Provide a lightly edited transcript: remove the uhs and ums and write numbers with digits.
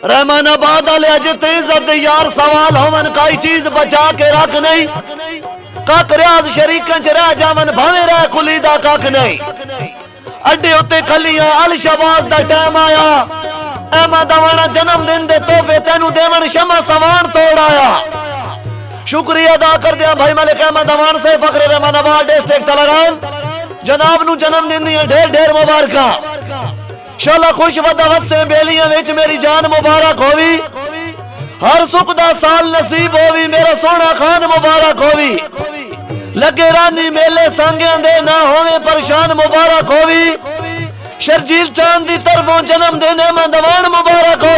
रहमानाबाद वाले अजित इज्जत यार सवाल होवन काई चीज बचा के रख नहीं कख रियाज शरीक च रह जावन भावे रह कुलीदा कख नहीं अड्डे उत्ते खलियां अल शबाज दा टाइम आया एमा दवाना जन्मदिन दे तोहफे तेनू देवन शमा सवान तोड़ आया शुक्रिया अदा कर दिया भाई मलिक अहमद अमान से फखरे रहमानाबाद डिस्ट्रिक्ट तलगान जनाब नु जन्मदिन दी ढेर ढेर मुबारका शाला खुश वदावत से बेलियां विच मेरी जान मुबारक होवी हर सुख दा साल नसीब होवी मेरा सोना खान मुबारक होवी लगे रानी मेले सांगियां दे ना होवे परेशान मुबारक होवी शर्जील चांद दी तरफों जन्मदिन अहमद अमान मुबारक